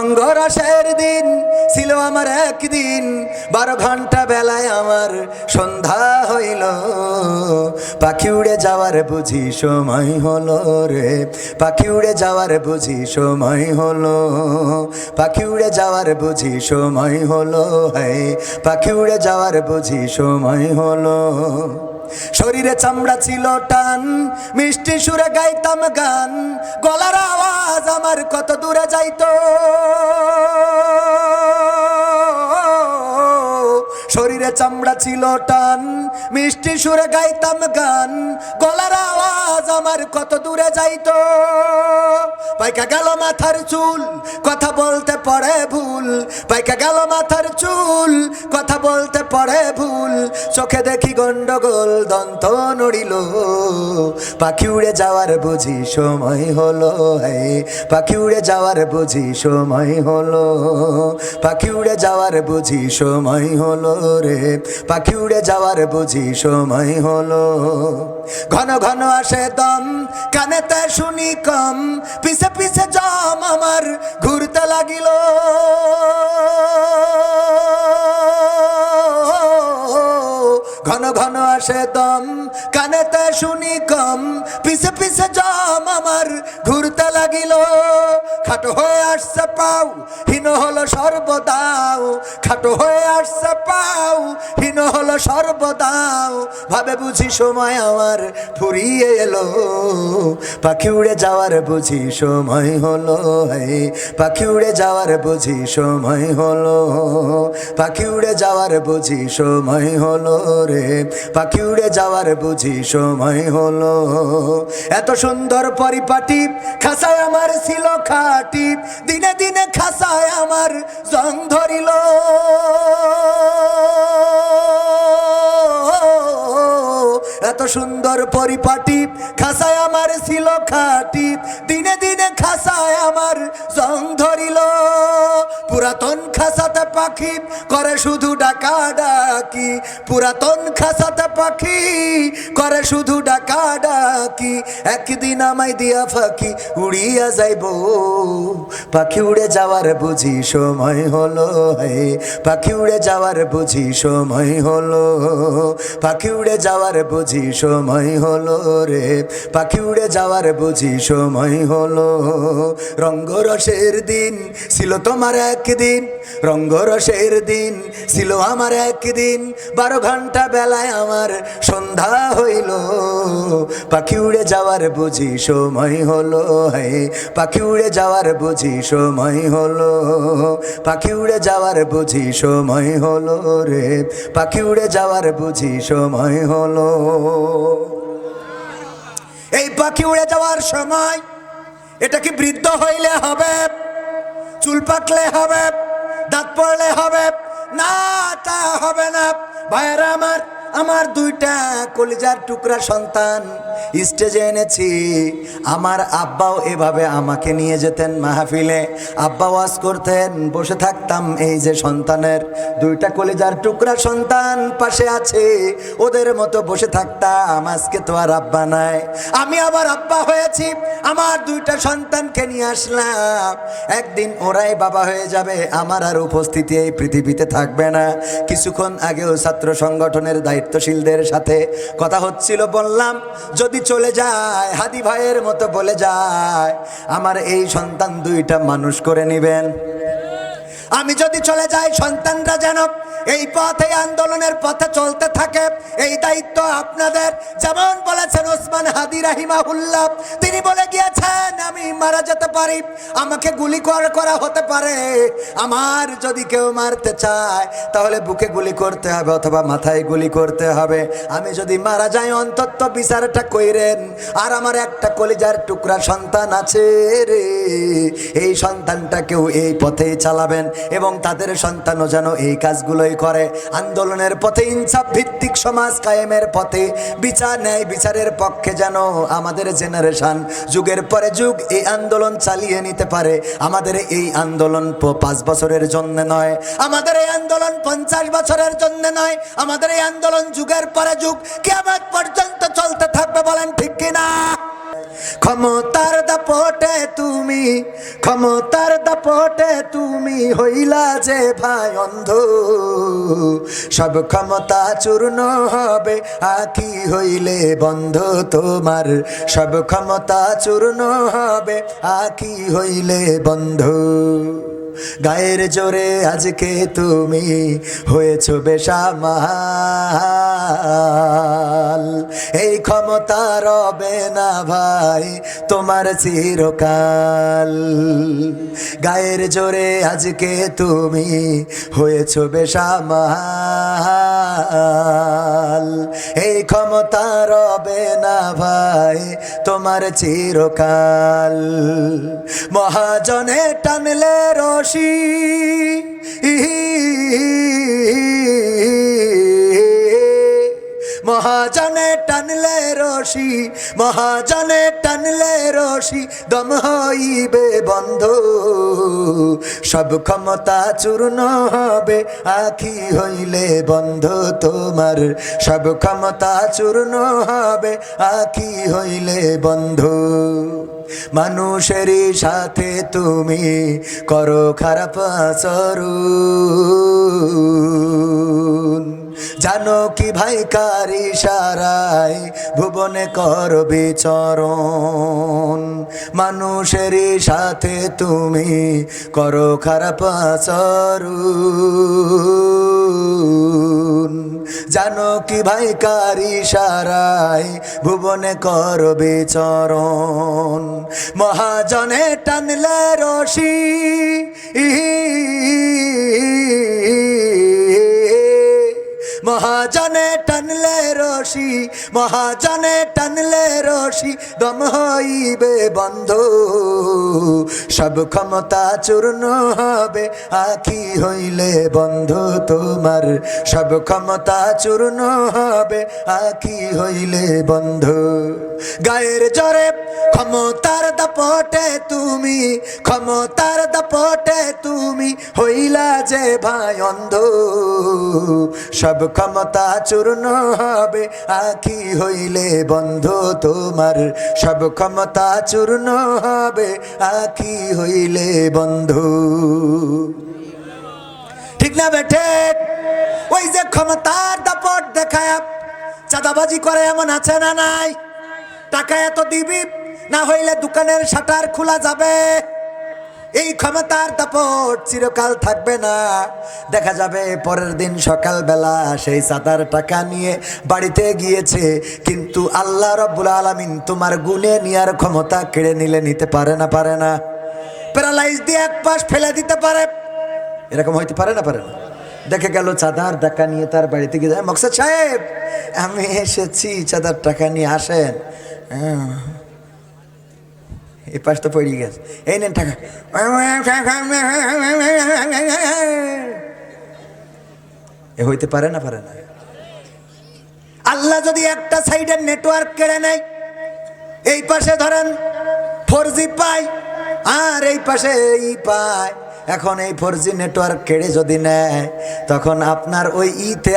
রঙ্গরসের দিন ছিল আমার একদিন, 12 ঘন্টা বেলায় আমার সন্ধ্যা হইল। পাখি উড়ে যাওয়ার বুঝি সময় হলো রে, পাখি উড়ে যাওয়ার বুঝি সময় হলো, পাখি উড়ে যাওয়ার বুঝি সময় হলো, হ্যাঁ পাখি উড়ে যাওয়ার বুঝি সময় হলো। শরীরে চামড়া ছিল টান, মিষ্টি সুরে গাইতাম গান, গলার আওয়াজ আমার কত দূরে যাইতো। শরীরে চামড়া ছিল টান, মিষ্টি সুরে গাইতাম গান, গলার আওয়াজ আমার কত দূরে যাইতো। পাইকা গেল মাথার চুল, কথা বলতে পড়ে ভুল, পাইকা গেল মাথার চুল, কথা বলতে পড়ে ভুল। চোখে দেখি গন্ডগোল, দন্ত নড়িল। পাখি উড়ে যাওয়ার বুঝি সময় হলো, হ্যাঁ পাখি উড়ে যাওয়ার বুঝি সময় হলো, পাখি উড়ে যাওয়ার বুঝি সময় হলো রে, পাখি উড়ে যাওয়ার বুঝি সময় হলো। ঘন ঘন আসে দম, কানেতে শুনি কম, পিছে পিছে জম আমার ঘুরতে লাগিল। ঘন ঘন আসে দম, কানেতে শুনি কম, পিছে পিছে জম আমার ঘুরতে লাগিল। খাটো হয়ে আসছে পাও, হীন হলো সর্বদাও, খাটো হয়ে আসছে পাও, হীন হলো সর্বদাও। ভাবে বুঝি সময় আমার ফুরিয়ে এলো, পাখি উড়ে যাওয়ার বুঝি সময় হলো, হ্যাঁ পাখি উড়ে যাওয়ার বুঝি সময় হলো, পাখি উড়ে যাওয়ার বুঝি সময় হলো রে, পাখি উড়ে যাওয়ার বুঝি সময় হলো। এত সুন্দর পরিপাটি খাসায় আমার ছিল খাটি, দিনে দিনে খাসায় আমার জং ধরিল। এত সুন্দর পরিপাটি খাসায় আমার ছিল খাটি, দিনে দিনে খাসায় আমার জং ধরিল। পুরাতন খাসাতে পাখি করে শুধু ডাকা ডাকি, পুরাতন খাসাতে পাখি করে শুধু ডাকা ডাকি। একদিন আমায় দিয়া ফাঁকি উড়িয়া যাইব, পাখি উড়ে যাওয়ার বুঝি সময় হলো, হ্যাঁ পাখি উড়ে যাওয়ার বুঝি সময় হলো, পাখি উড়ে যাওয়ার বুঝি সময় হলো রে, পাখি উড়ে যাওয়ার বুঝি সময় হলো। রঙ্গরসের দিন ছিল তোমার একদিন, রঙ্গরসের দিন ছিল আমার একদিন, 12 ঘন্টা বেলায় আমার সন্ধ্যা হইল। পাখি উড়ে যাওয়ার বুঝি সময় হলো, হ্যাঁ পাখি উড়ে যাওয়ার বুঝি সময় হলো, পাখি উড়ে যাওয়ার বুঝি সময় হলো রে, পাখি উড়ে যাওয়ার বুঝি সময় হলো। এই পাখি উড়ে যাওয়ার সময়, এটা কি বৃদ্ধ হইলে হবে, চুল পাকলে হবে, দাঁত পড়লে হবে? না, তা হবে না ভাইয়েরা আমার। আমার 2টা কলিজার টুকরা সন্তান স্টেজে এনেছি। আমার আব্বাও এভাবে আমাকে নিয়ে যেতেন মাহফিলে, আব্বা ওয়াজ করতেন, বসে থাকতাম। এই যে সন্তানের 2টা কলিজার টুকরা সন্তান পাশে আছে, ওদের মতো বসে থাকতাম। আজকে তো আর আব্বা নাই, আমি আবার আব্বা হয়েছি, আমার 2টা সন্তানকে নিয়ে আসলাম। একদিন ওরাই বাবা হয়ে যাবে, আমার আর উপস্থিতি এই পৃথিবীতে থাকবে না। কিছুক্ষণ আগেও ছাত্র সংগঠনের দায়িত্বশীলদের সাথে কথা হচ্ছিল, বললাম যদি চলে যায়, হাদি ভাইয়ের মতো বলে যায়, আমার এই সন্তান 2টা মানুষ করে নিবেন। আমি যদি চলে যাই, সন্তানরা যেন এই পথে, আন্দোলনের পথে চলতে থাকে, এই দায়িত্ব আপনাদের। যেমন বলেছেন ওসমান হাদি রাহিমাহুল্লাহ, তিনি বলে গিয়েছেন আমি মারা যেতে পারি, আমাকে গুলি করা হতে পারে, আমার যদি কেউ মারতে চায় তাহলে বুকে গুলি করতে হবে অথবা মাথায় গুলি করতে হবে। আমি যদি মারা যাই অন্তত বিচারটা কইরেন। আর আমার একটা কলিজার টুকরা সন্তান আছে রে, এই সন্তানটাকেও এই পথেই চালাবেন এবং তাদের সন্তানও যেন এই কাজগুলোই করে। আন্দোলনের পথে, ইনসাফ ভিত্তিক সমাজ কায়েমের পথে, বিচার ন্যায় বিচারের পক্ষে যেন আমাদের জেনারেশন যুগের পরে যুগ এই আন্দোলন চালিয়ে নিতে পারে। আমাদের এই আন্দোলন 5 বছরের জন্য নয়, আমাদের এই আন্দোলন 50 বছরের জন্য নয়, আমাদের এই আন্দোলন যুগের পরে যুগ কিয়ামত পর্যন্ত চলতে থাকবে। বলেন ঠিক কিনা? ক্ষমতার দাপটে তুমি, ক্ষমতার দাপটে তুমি হইলা যে ভাই অন্ধ, সব ক্ষমতা চূর্ণ হবে আঁখি হইলে বন্ধ তোমার, সব ক্ষমতা চূর্ণ হবে আঁখি হইলে বন্ধ। গায়ের জোরে আজকে তুমি হয়েছ বেসামাল, এই ক্ষমতা রবে না ভাই তোমার চিরকাল। গায়ের জোরে আজকে তুমি হয়েছ বেসামাল, এই ক্ষমতা রবে না ভাই তোমার চিরকাল। মহাজনে টানলে রশি, মহাজনে টানলে রশি, মহাজনে টানলে রশি দম হইবে বন্ধ, সব ক্ষমতা চূর্ণ হবে আঁখি হইলে বন্ধ তোমার, সব ক্ষমতা চূর্ণ হবে আঁখি হইলে বন্ধ। মানুষেরই সাথে তুমি করো খারাপ আচরণ, জানো কি ভাই কার ইশারায় ভুবনে কর বিচরণ। মানুষেরই সাথে তুমি করো খারাপ আচরণ, জানো কি ভাই কার ইশারায় ভুবনে কর বিচরণ। মহাজনে টানলে রশি, মহাজনে টানলে রশি, মহাজনে টানলে রশি দম হইবে বন্ধ, সব ক্ষমতা চূর্ণ হবে আঁখি হইলে বন্ধ তোমার, সব ক্ষমতা চূর্ণ হবে আঁখি হইলে বন্ধ। গায়ের জোরে ক্ষমতার দাপটে তুমি, ক্ষমতার দাপটে তুমি হইলা যে ভাই অন্ধ, সব ক্ষমতা চূর্ণ হবে আঁখি হইলে বন্ধ তোমার, সব ক্ষমতা চূর্ণ হবে আঁখি হইলে বন্ধ। ঠিক না বেঠে? ওই যে ক্ষমতার দাপট দেখায় চাঁদাবাজি করে এমন আছে না নাই? টাকা এত দিবি না হইলে দোকানের শাটার খোলা যাবে, এই ক্ষমতার দাপট চিরকাল থাকবে না। দেখা যাবে পরের দিন সকালবেলা সেই চাঁদার টাকা নিয়ে বাড়িতে গিয়েছে, কিন্তু আল্লাহ রাব্বুল আলামিন তোমার গুনে নেওয়ার ক্ষমতা কেড়ে নিলে নিতে পারে না? পারে না? প্যারালাইজ দিয়ে এক পাশ ফেলে দিতে পারে, এরকম হইতে পারে না? পারে না? দেখে গেল চাঁদার টাকা নিয়ে তার বাড়িতে গিয়ে যায়, মকসদ সাহেব আমি এসেছি চাঁদার টাকা নিয়ে আসেন। এই পাশ তো পড়ে গেছে, এই নেন টাকা। এ হইতে পারে না? পারে না? আল্লাহ যদি একটা সাইডের নেটওয়ার্ক কেড়ে নেয়, এই পাশে ধরেন 4G পায় আর এই পাশে এই পায়, এখন এই 4G নেটওয়ার্ক কেড়ে যদি নেয় তখন আপনার ওই ইতে